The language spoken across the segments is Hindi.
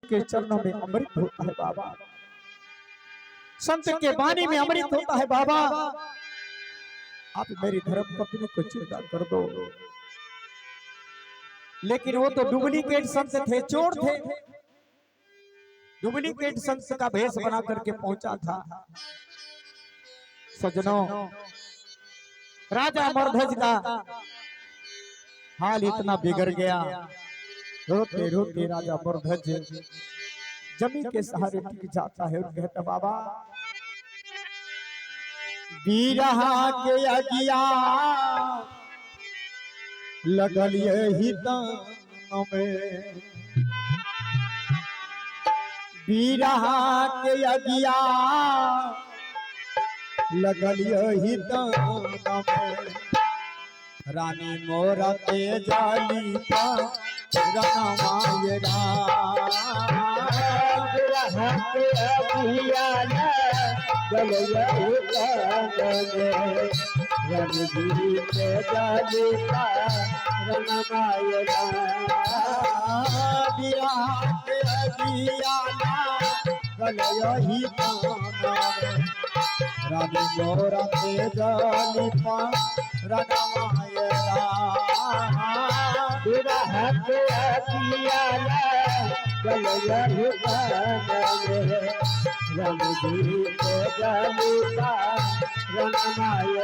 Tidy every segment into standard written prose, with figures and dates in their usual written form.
के चरणों में अमृत होता है बाबा, संत के वाणी में अमृत होता है बाबा। आप मेरी धर्म पत्नी को चिंता कर दो। लेकिन वो तो डुप्लीकेट संत थे, चोर थे। डुप्लीकेट संत का भेष बना करके पहुंचा था। सजनों, राजा मरध्वज का हाल इतना बिगड़ गया। रोते रोते राजा मरध्वज जमीन के सहारे टिक जाता है और कहता, बाबा बीरहा के अगिया लगल यही दान में, बीरहा के अगिया लगल यही दान में, रानी मोरा के जाली का रनमाय के अभिया लगल यही दान में, रणगिरी के जाली का रनमाय बीरहा के अगिया लगल यही दान में, रानी मोरा के जाली का रनमाय विरह के अगिया लगल यही दान में, रणगिरी के जाली का रनमाय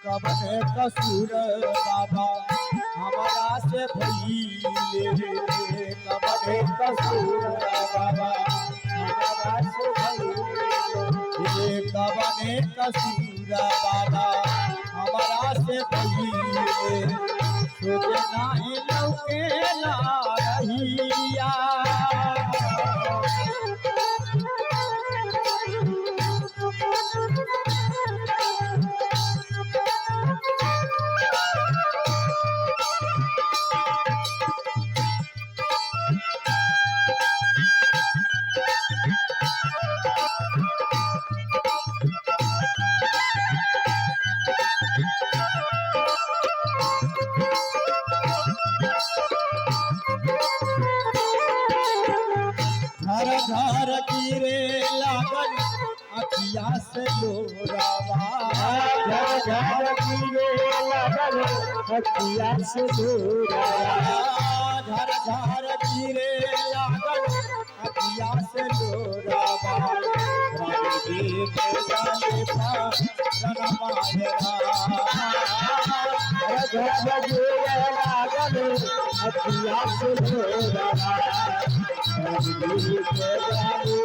कबने कसूर बाबा हमारा से भइले, कबने कसूर बाबा हमारा से भइले, कबने कसूर बाबा हमारा से भइले, सोचे नाही लौके ला रहिया। घर गिरे लागल अखिया से लोरावा, घर गिरे लागल अखिया से लोरावा, घर घर गिरे लागल अखिया से लोरावा, रणगिरी के जाली पर रनमाय घर गिरे लागल अखिया से लोरावा, रणगिरी के जाली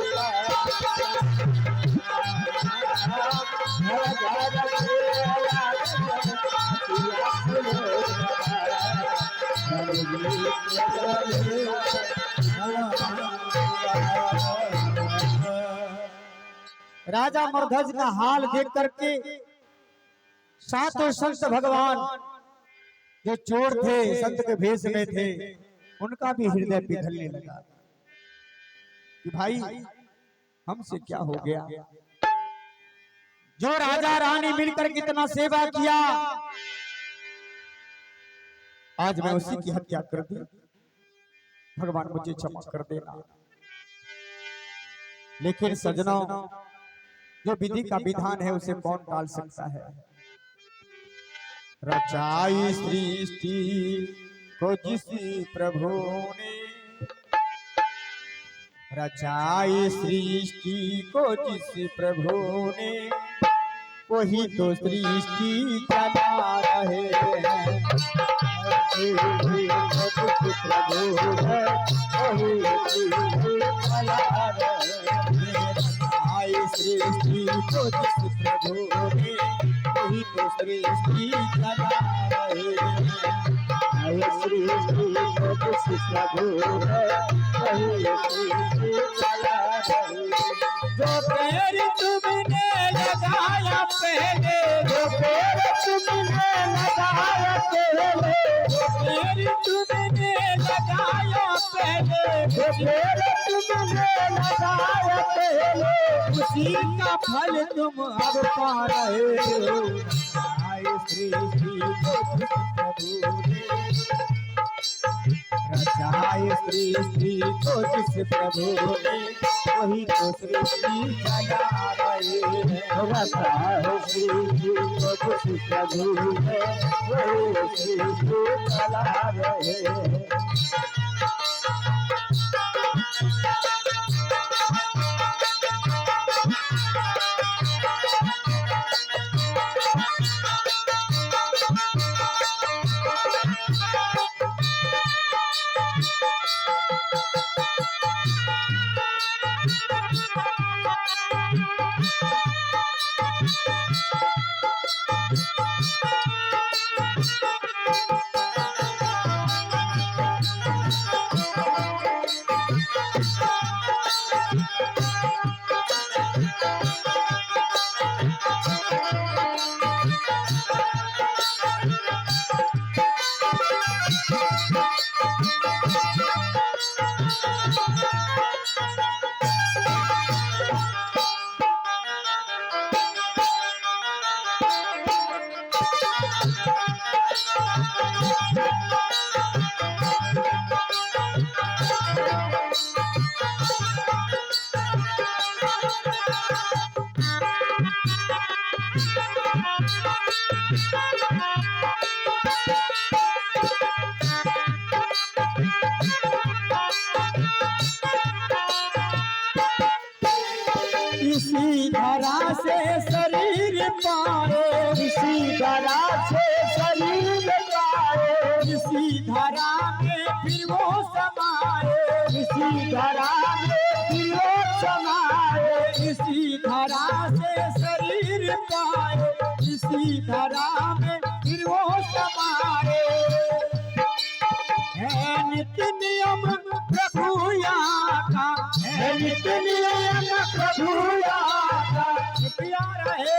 राजा मरध्वज का हाल देख करके सातों संत भगवान जो चोर थे, संत के भेष में थे, उनका भी हृदय पिघलने लगा कि भाई हमसे क्या हो गया? जो राजा रानी मिलकर कितना सेवा किया, आज मैं उसी की हत्या कर दी। भगवान मुझे क्षमा कर देना। लेकिन सजनों, जो विधि का विधान है उसे कौन टाल सकता है? रचाई सृष्टि को जिस प्रभु ने, रचाई सृष्टि को जिस प्रभु ने, वही तो सृष्टि चला रहे हैं। प्रभु है रचाई सृष्टि को जिस प्रभु ने, वही तो सृष्टि चला रहे हैं। सृष्टि को जिस प्रभु है वही सृष्टि चला रहे। जो पैर तुमने लगाया पहले, जो पैर तुमने लगाया पहले, जो पैर तुमने लगाया पहले, जो पैर तुमने लगाया पहले, उसी का फल तुम अब पा रहे हो। रचाई सृष्टि को जिस प्रभु ने, रचाई सृष्टि को जिस प्रभु ने, वही तो सृष्टि चला रहे हैं। रचाई सृष्टि को जिस प्रभु है वही सृष्टि चला रहे हैं। इसी धरा से शरीर पाए, इसी धरा से शरीर पाए, इसी धरा में फिर वो समाए, इसी धरा में फिर वो समाए, इसी धरा से शरीर पाए, इसी धरा में फिर वो समाए। है नित्य नियम प्रभु यहाँ का, है नित्य नियम प्रभु का, क्या रहे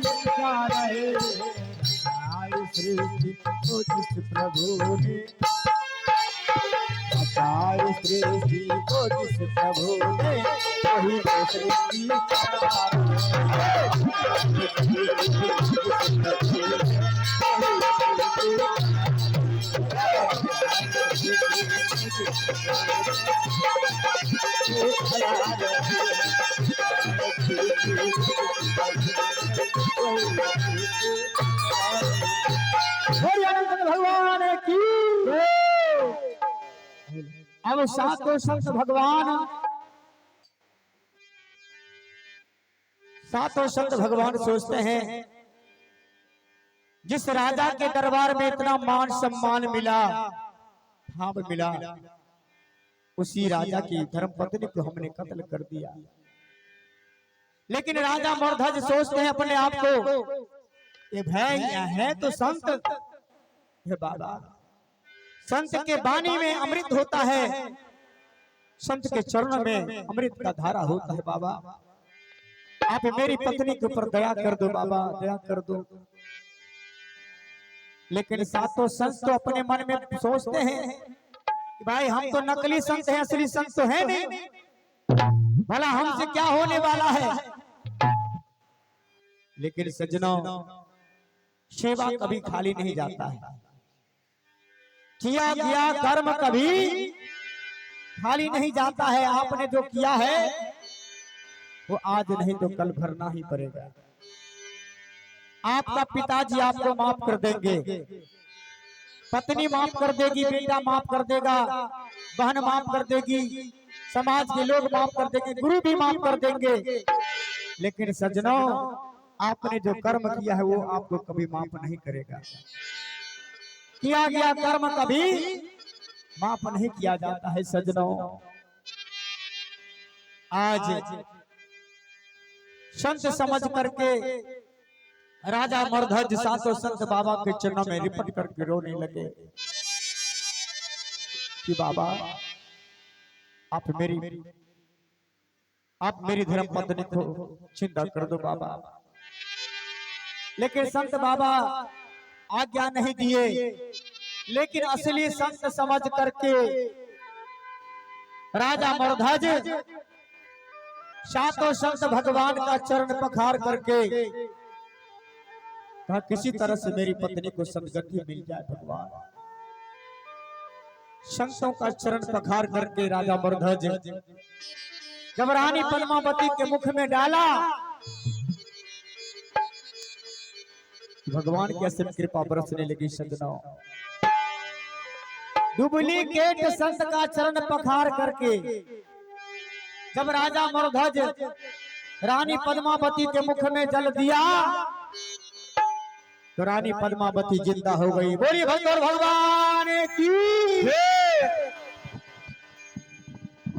क्या रहे। रचाई सृष्टि को जिस प्रभु ने, रचाई सृष्टि को जिस प्रभु ने, वही तो सृष्टि चला भगवान की। अब सातों संत भगवान सोचते हैं, जिस राजा के दरबार में इतना मान सम्मान मिला, भाव मिला, उसी राजा की धर्मपत्नी को हमने कत्ल कर दिया। लेकिन राजा मर्धज सोचते हैं अपने आप को, ये भाई है तो संत है बाबा, संत के वाणी में अमृत होता है, संत के चरणों में अमृत का धारा होता है। बाबा आप मेरी पत्नी के ऊपर दया कर दो बाबा, दया कर दो। लेकिन सातों संत तो अपने मन में सोचते हैं कि भाई हम तो नकली संत हैं, असली संत तो है नहीं। भला हमसे क्या होने वाला है। लेकिन सज्जनों, सेवा कभी खाली नहीं जाता है। किया गया कर्म कभी खाली नहीं जाता है। आपने जो किया है वो आज नहीं तो कल भरना ही पड़ेगा। आपका पिताजी आपको माफ कर देंगे, पत्नी माफ कर देगी, बेटा माफ कर देगा, बहन माफ कर देगी, समाज के लोग माफ कर देंगे, गुरु भी माफ कर देंगे। लेकिन सज्जनों, आपने जो कर्म किया है वो आपको कभी माफ नहीं करेगा। किया गया कर्म कभी माफ नहीं किया जाता है। सज्जनों, आज संत समझ करके राजा मरध्वज सातों संत बाबा के चरणों में लिपट करके रोने लगे कि बाबा, आप मेरी धर्म पत्नी को चिंता कर दो बाबा। लेकिन संत बाबा आज्ञा नहीं दिए। लेकिन असली संत समझ करके राजा मरध्वज सातों संत भगवान का चरण पखार करके कहा, किसी तरह से मेरी पत्नी को सदगति मिल जाए भगवान। संतों का चरण पखार करके राजा मरध्वज जब रानी पद्मावती के मुख में डाला, भगवान की असीम कृपा बरसने लगी। सज्जनों, डुप्लीकेट संत का चरण पखार करके जब राजा मरध्वज रानी पद्मावती के मुख में जल दिया तो रानी पद्मावती जिंदा हो गई। बोलिए भगवान भगवान की।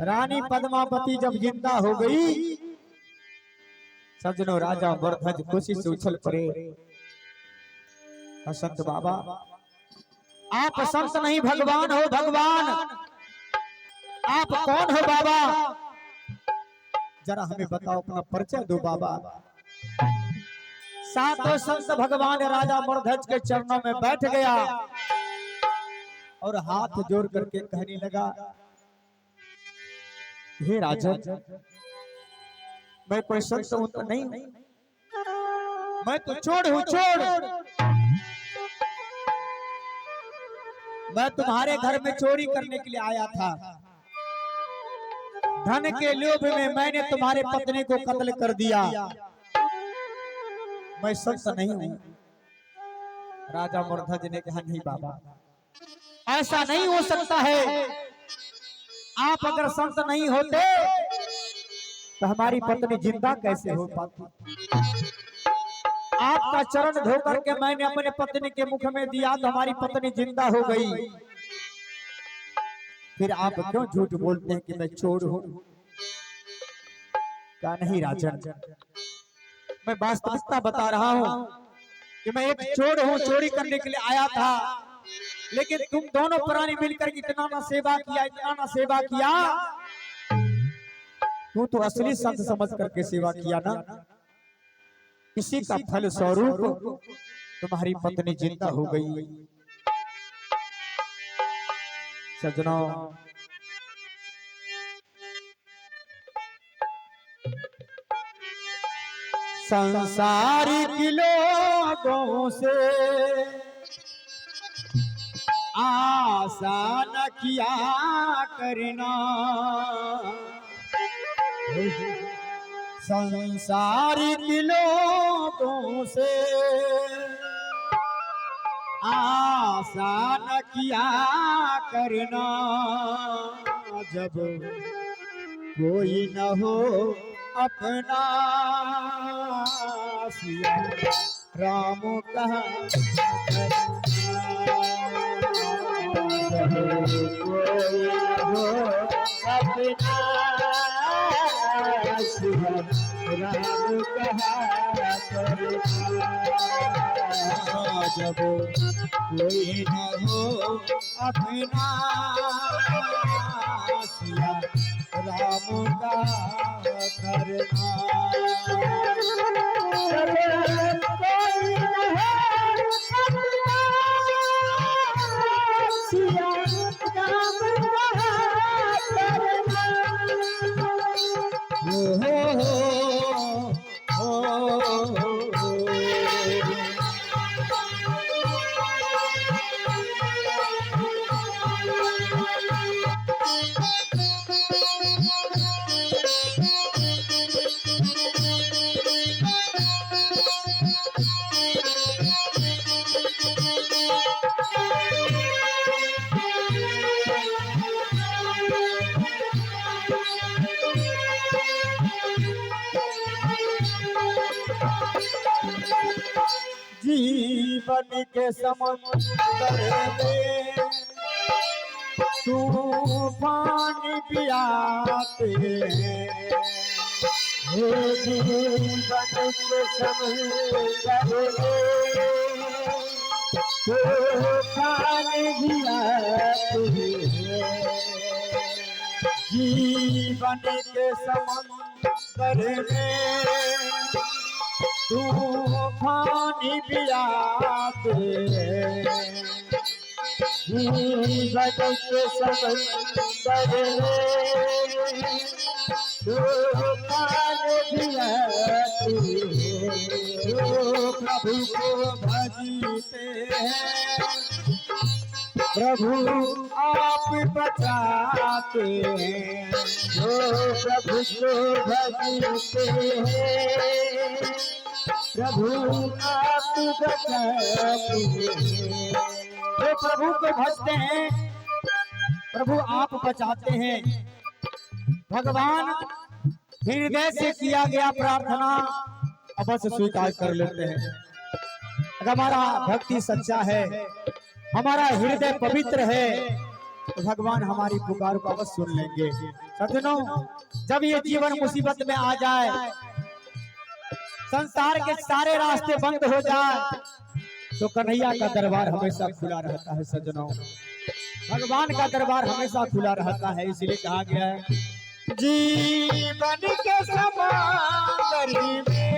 रानी पद्मावती जब जिंदा हो गई, सज्जनों, राजा मरध्वज खुशी से उछल पड़े। संत बाबा, आप संत नहीं भगवान हो। भगवान आप कौन हो बाबा? जरा हमें बताओ, अपना परिचय दो बाबा। सातों संत भगवान राजा मरध्वज के चरणों में बैठ गया और हाथ जोड़ करके कहने लगा, हे राजन, मैं कोई संत हूं तो नहीं, मैं तो चोर हूं, चोर। मैं तुम्हारे घर में चोरी करने के लिए आया था। धन के लोभ में मैंने तुम्हारे पत्नी को कत्ल कर दिया। मैं संत नहीं हूं। राजा मरध्वज ने कहा, नहीं बाबा, ऐसा नहीं हो सकता है। आप अगर संत नहीं होते तो हमारी पत्नी जिंदा कैसे हो पाती? आपका चरण धो करके मैंने अपने पत्नी के मुख में दिया तो हमारी पत्नी जिंदा हो गई। फिर आप क्यों झूठ बोलते हैं कि मैं चोर हूं? क्या नहीं राजन, मैं वास्तविकता बता रहा हूं कि मैं एक चोर हूं, चोरी करने के लिए आया था। लेकिन तुम दोनों प्राणी मिलकर इतना ना सेवा किया, इतना ना सेवा किया। तू तो असली संत समझ करके सेवा किया ना। इसी का फल स्वरूप तुम्हारी पत्नी जिंदा हो गई। सज्जनों, संसारी के लोगों से आशा न किया करना। संसारी के लोगों से आशा न किया करना। जब कोई न हो अपना, सिया राम कहा कोई हो अपना, राम कहा जब कोई न हो अपना, सिया राम का करना। कोई न हो अपना, सिया राम कहा करना। जीवन के समुंदर में तूफान भी आते हैं। हे जीवन के समुंदर में तूफान भी आते हैं। जीवन के समुंदर में तूफान भी आते हैं। जीवन के समुंदर में तूफान भी आते हैं। जो प्रभु को भजते हैं प्रभु आप बचाते हैं। जो प्रभु को भजते हैं प्रभु आप बचाते हैं। जो प्रभु को भजते हैं प्रभु आप बचाते हैं। भगवान हृदय से किया गया प्रार्थना अवश्य स्वीकार कर लेते हैं। अगर हमारा भक्ति सच्चा है, हमारा हृदय पवित्र है, तो भगवान हमारी पुकार को अवश्य सुन लेंगे। सज्जनों, जब ये जीवन मुसीबत में आ जाए, संसार के सारे रास्ते बंद हो जाए, तो कन्हैया का दरबार हमेशा खुला रहता है। सज्जनों, भगवान का दरबार हमेशा खुला रहता है। इसलिए कहा गया है जीवन के समुंदर में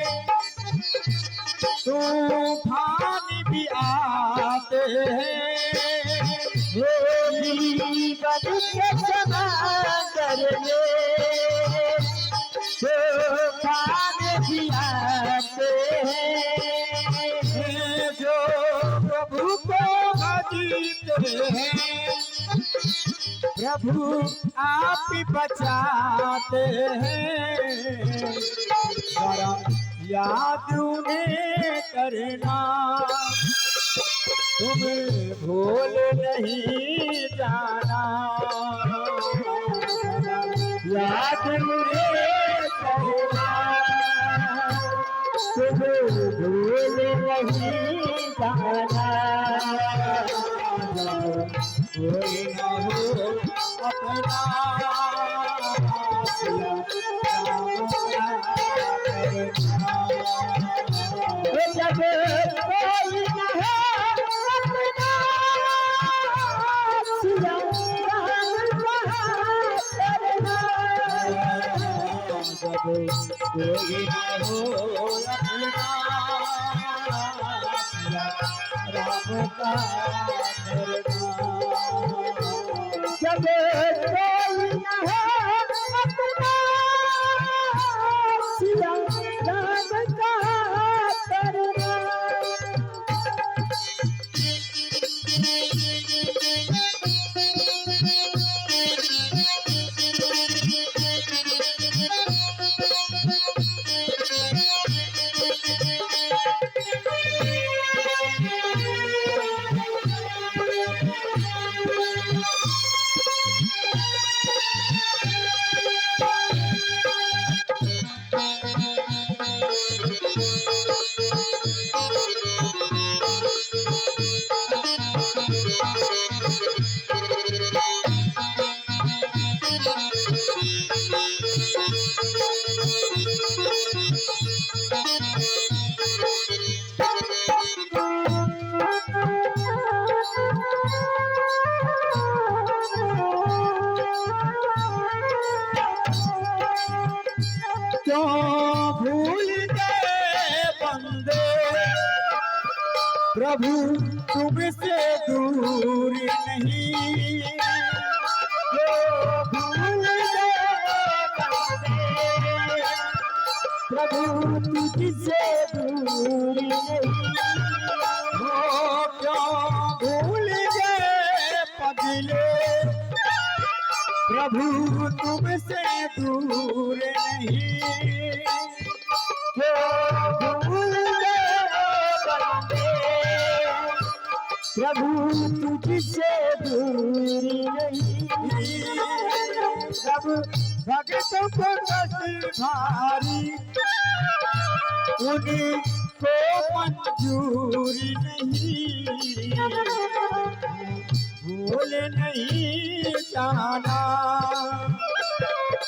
तूफान भी आते हैं। जीवन के समुंदर में तूफान भी आते हैं। जो प्रभु को भजते हैं प्रभु आप ही बचाते हैं। जरा याद उन्हें करना, तुम्हें भूल नहीं जाना। याद उन्हें करना, तुम्हें भूल नहीं जाना। कोई न हो अपना जब कोई न हो अपना सिया राम करना। जब कोई न हो अपना राम का जब कोई न हो अपना सिया राम का करना। प्रभु तुमसे दूर नहीं, जो भूल गए प्रभु तुझसे दूर नहीं। हो क्यों भूल गए पगले, प्रभु तुमसे दूर नहीं। जो भूल गए प्रभु तुझसे दूर नहीं। जब भक्तों को कष्ट भारी, उनको मंजूरी नहीं, भूल नहीं जाना,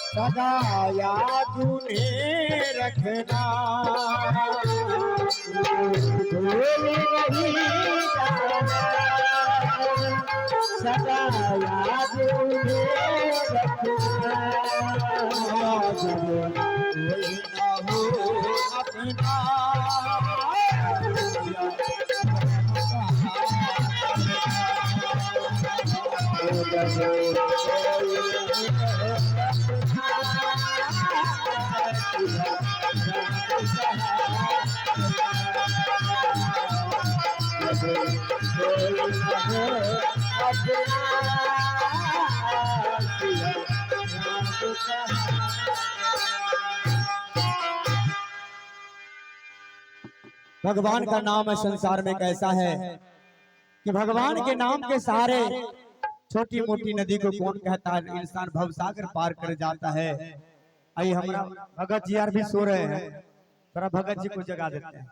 सदा याद उन्हें रखना, भूल नहीं जाना, सदा याद उन्हें रखना, कोई ना हो अपना, भगवान का नाम है संसार में कैसा है कि भगवान के नाम के सहारे छोटी मोटी नदी को कौन कहता है, इंसान भवसागर पार कर जाता है। आइए हमारा भगत जी यार भी सो रहे हैं, थोड़ा भगत जी को जगा देते हैं।